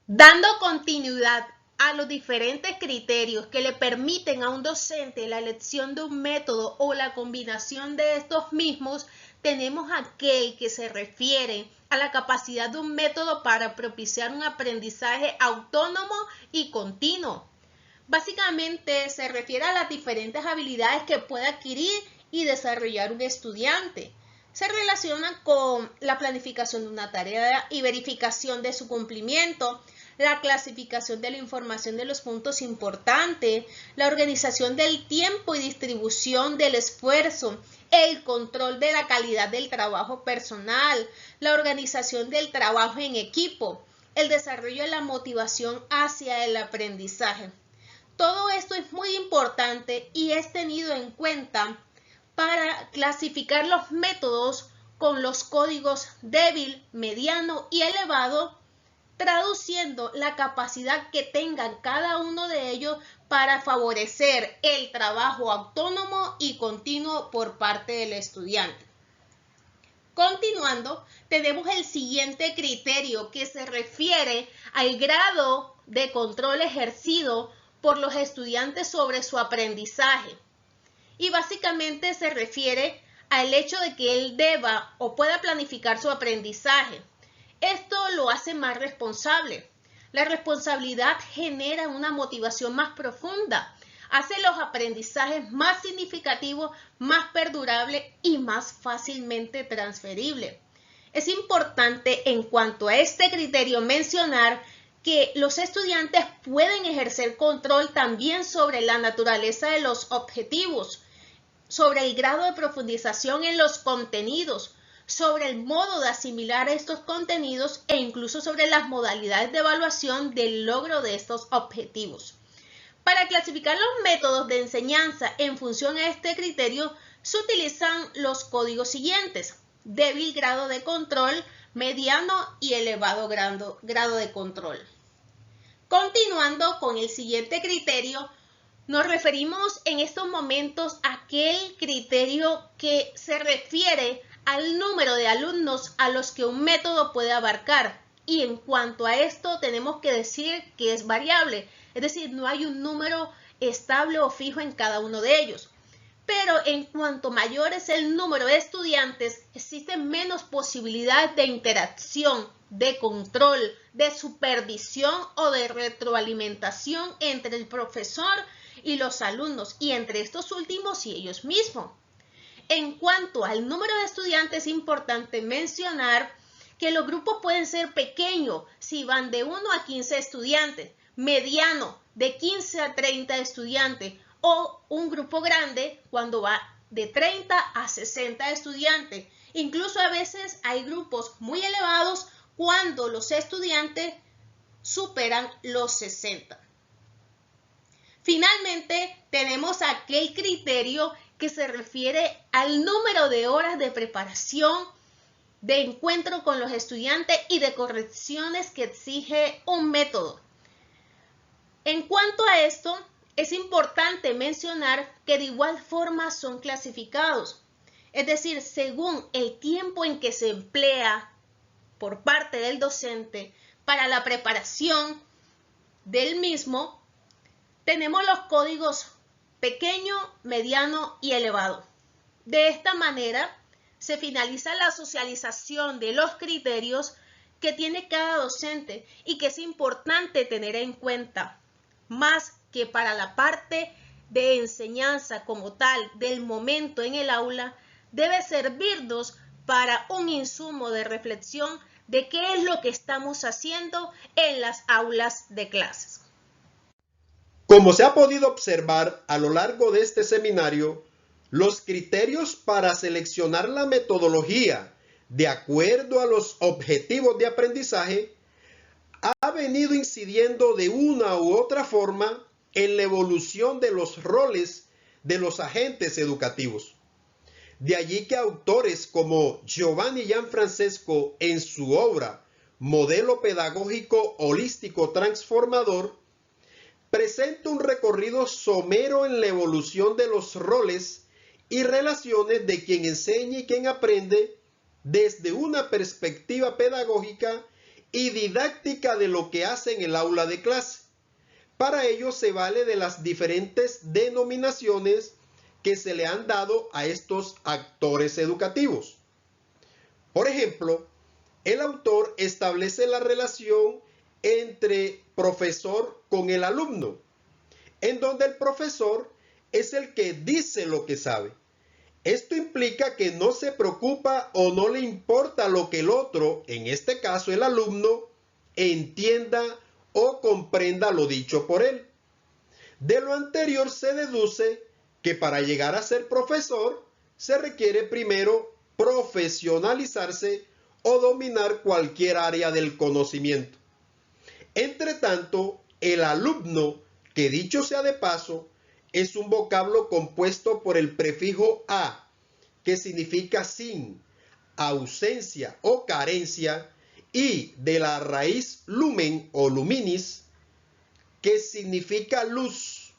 Dando continuidad a los diferentes criterios que le permiten a un docente la elección de un método o la combinación de estos mismos, tenemos aquel que se refiere a la capacidad de un método para propiciar un aprendizaje autónomo y continuo. Básicamente se refiere a las diferentes habilidades que puede adquirir y desarrollar un estudiante. Se relaciona con la planificación de una tarea y verificación de su cumplimiento, la clasificación de la información de los puntos importantes, la organización del tiempo y distribución del esfuerzo, el control de la calidad del trabajo personal, la organización del trabajo en equipo, el desarrollo de la motivación hacia el aprendizaje. Todo esto es muy importante y es tenido en cuenta para clasificar los métodos con los códigos débil, mediano y elevado, traduciendo la capacidad que tengan cada uno de ellos para favorecer el trabajo autónomo y continuo por parte del estudiante. Continuando, tenemos el siguiente criterio que se refiere al grado de control ejercido por los estudiantes sobre su aprendizaje. Y básicamente se refiere al hecho de que él deba o pueda planificar su aprendizaje. Esto lo hace más responsable. La responsabilidad genera una motivación más profunda, hace los aprendizajes más significativos, más perdurables y más fácilmente transferibles. Es importante en cuanto a este criterio mencionar que los estudiantes pueden ejercer control también sobre la naturaleza de los objetivos, sobre el grado de profundización en los contenidos, sobre el modo de asimilar estos contenidos e incluso sobre las modalidades de evaluación del logro de estos objetivos. Para clasificar los métodos de enseñanza en función a este criterio, se utilizan los códigos siguientes: débil grado de control, mediano y elevado grado de control. Continuando con el siguiente criterio, nos referimos en estos momentos a aquel criterio que se refiere al número de alumnos a los que un método puede abarcar. Y en cuanto a esto tenemos que decir que es variable, es decir, no hay un número estable o fijo en cada uno de ellos. Pero en cuanto mayor es el número de estudiantes, existen menos posibilidades de interacción, de control, de supervisión o de retroalimentación entre el profesor y los alumnos, y entre estos últimos y ellos mismos. En cuanto al número de estudiantes, es importante mencionar que los grupos pueden ser pequeños si van de 1 a 15 estudiantes, mediano de 15 a 30 estudiantes, o un grupo grande cuando va de 30 a 60 estudiantes. Incluso a veces hay grupos muy elevados cuando los estudiantes superan los 60. Finalmente, tenemos aquel criterio que se refiere al número de horas de preparación, de encuentro con los estudiantes y de correcciones que exige un método. En cuanto a esto, es importante mencionar que de igual forma son clasificados, es decir, según el tiempo en que se emplea por parte del docente para la preparación del mismo, tenemos los códigos pequeño, mediano y elevado. De esta manera, se finaliza la socialización de los criterios que tiene cada docente y que es importante tener en cuenta, más que para la parte de enseñanza como tal del momento en el aula, debe servirnos para un insumo de reflexión de qué es lo que estamos haciendo en las aulas de clases. Como se ha podido observar a lo largo de este seminario, los criterios para seleccionar la metodología de acuerdo a los objetivos de aprendizaje ha venido incidiendo de una u otra forma en la evolución de los roles de los agentes educativos. De allí que autores como Giovanni Gianfrancesco en su obra Modelo Pedagógico Holístico Transformador presenta un recorrido somero en la evolución de los roles y relaciones de quien enseña y quien aprende desde una perspectiva pedagógica y didáctica de lo que hace en el aula de clase. Para ello se vale de las diferentes denominaciones que se le han dado a estos actores educativos. Por ejemplo, el autor establece la relación entre profesor con el alumno, en donde el profesor es el que dice lo que sabe. Esto implica que no se preocupa o no le importa lo que el otro, en este caso el alumno, entienda o comprenda lo dicho por él. De lo anterior se deduce que para llegar a ser profesor se requiere primero profesionalizarse o dominar cualquier área del conocimiento. Entre tanto, el alumno, que dicho sea de paso, es un vocablo compuesto por el prefijo a, que significa sin, ausencia o carencia, y de la raíz lumen o luminis, que significa luz.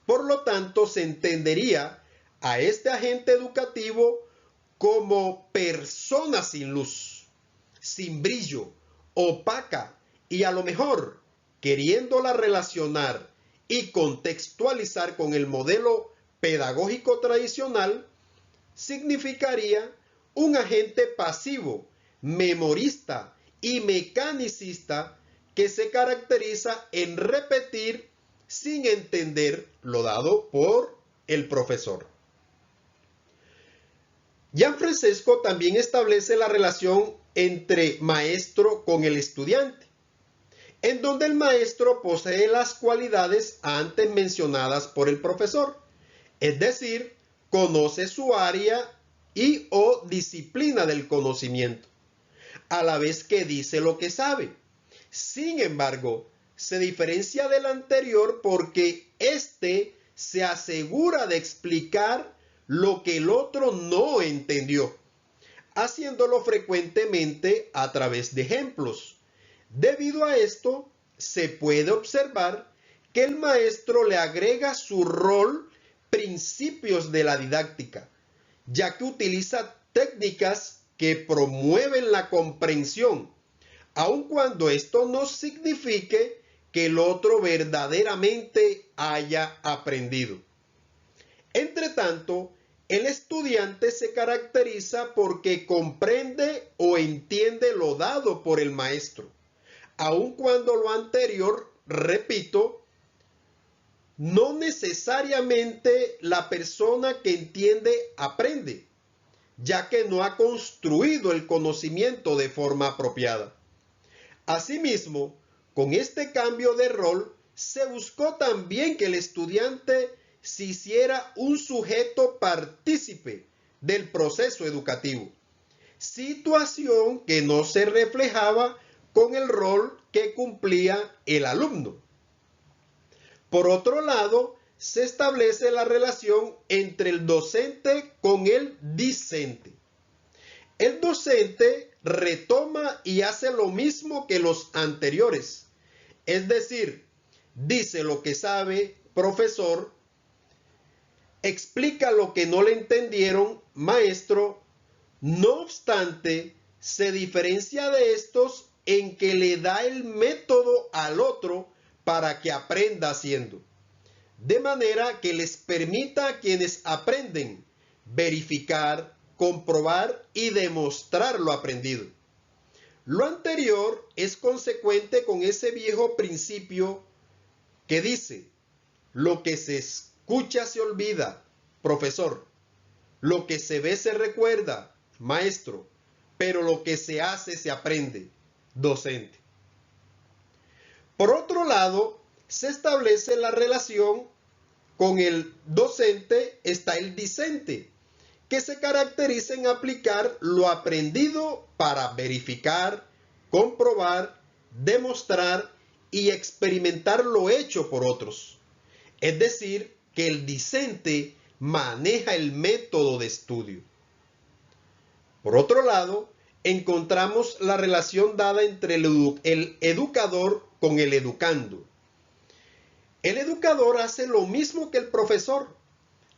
Por lo tanto, se entendería a este agente educativo como persona sin luz, sin brillo, opaca y a lo mejor, queriéndola relacionar y contextualizar con el modelo pedagógico tradicional, significaría un agente pasivo, memorista y mecanicista que se caracteriza en repetir sin entender lo dado por el profesor. Gianfrancesco también establece la relación entre maestro con el estudiante, en donde el maestro posee las cualidades antes mencionadas por el profesor, es decir, conoce su área y o disciplina del conocimiento, a la vez que dice lo que sabe. Sin embargo, se diferencia del anterior porque éste se asegura de explicar lo que el otro no entendió, haciéndolo frecuentemente a través de ejemplos. Debido a esto, se puede observar que el maestro le agrega su rol principios de la didáctica, ya que utiliza técnicas que promueven la comprensión, aun cuando esto no signifique que el otro verdaderamente haya aprendido. Entre tanto, el estudiante se caracteriza porque comprende o entiende lo dado por el maestro, aun cuando lo anterior, repito, no necesariamente la persona que entiende aprende, ya que no ha construido el conocimiento de forma apropiada. Asimismo, con este cambio de rol, se buscó también que el estudiante se hiciera un sujeto partícipe del proceso educativo, situación que no se reflejaba con el rol que cumplía el alumno. Por otro lado, se establece la relación entre el docente con el discente. El docente retoma y hace lo mismo que los anteriores, es decir, dice lo que sabe, profesor, explica lo que no le entendieron, maestro. No obstante, se diferencia de estos en que le da el método al otro para que aprenda haciendo, de manera que les permita a quienes aprenden verificar, comprobar y demostrar lo aprendido. Lo anterior es consecuente con ese viejo principio que dice: lo que se escucha se olvida, profesor; lo que se ve se recuerda, maestro; pero lo que se hace se aprende, docente. Por otro lado, se establece la relación con el docente, está el discente, que se caracteriza en aplicar lo aprendido para verificar, comprobar, demostrar y experimentar lo hecho por otros. Es decir, que el discente maneja el método de estudio. Por otro lado, encontramos la relación dada entre el educador con el educando. El educador hace lo mismo que el profesor,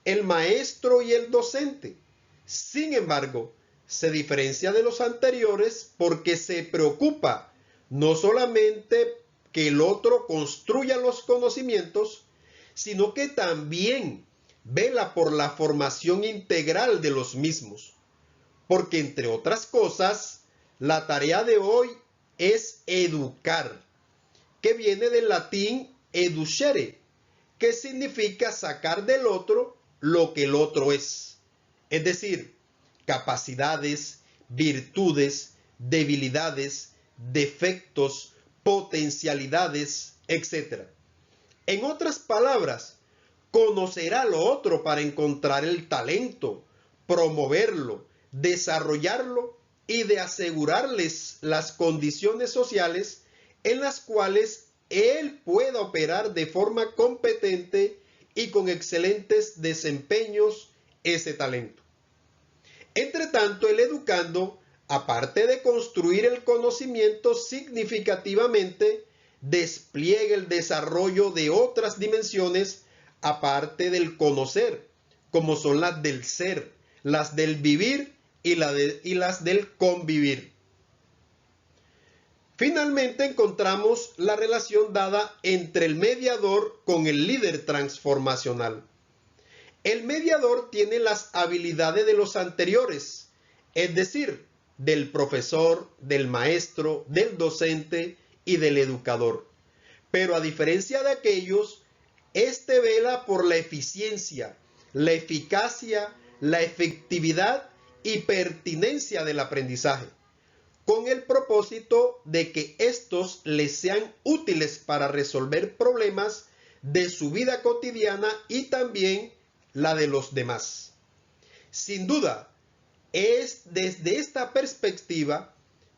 el maestro y el docente. Sin embargo, se diferencia de los anteriores porque se preocupa no solamente que el otro construya los conocimientos, sino que también vela por la formación integral de los mismos. Porque, entre otras cosas, la tarea de hoy es educar, que viene del latín educere, que significa sacar del otro lo que el otro es decir, capacidades, virtudes, debilidades, defectos, potencialidades, etc. En otras palabras, conocer al otro para encontrar el talento, promoverlo, desarrollarlo y de asegurarles las condiciones sociales en las cuales él pueda operar de forma competente y con excelentes desempeños ese talento. Entre tanto, el educando, aparte de construir el conocimiento significativamente, despliega el desarrollo de otras dimensiones aparte del conocer, como son las del ser, las del vivir y las del convivir. Finalmente encontramos la relación dada entre el mediador con el líder transformacional. El mediador tiene las habilidades de los anteriores, es decir, del profesor, del maestro, del docente y del educador. Pero a diferencia de aquellos, este vela por la eficiencia, la eficacia, la efectividad y pertinencia del aprendizaje, con el propósito de que estos les sean útiles para resolver problemas de su vida cotidiana y también la de los demás. Sin duda, es desde esta perspectiva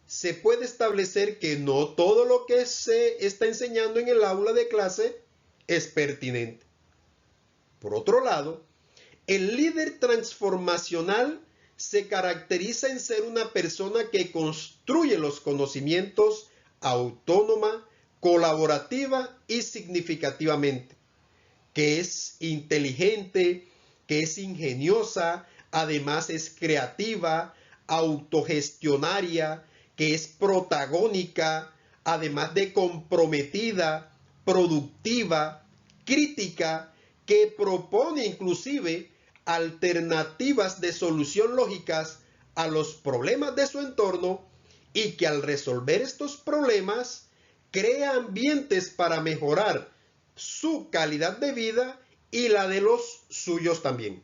se puede establecer que no todo lo que se está enseñando en el aula de clase es pertinente. Por otro lado, el líder transformacional se caracteriza en ser una persona que construye los conocimientos autónoma, colaborativa y significativamente, que es inteligente, que es ingeniosa, además es creativa, autogestionaria, que es protagónica, además de comprometida, productiva, crítica, que propone inclusive alternativas de solución lógicas a los problemas de su entorno y que al resolver estos problemas crea ambientes para mejorar su calidad de vida y la de los suyos también.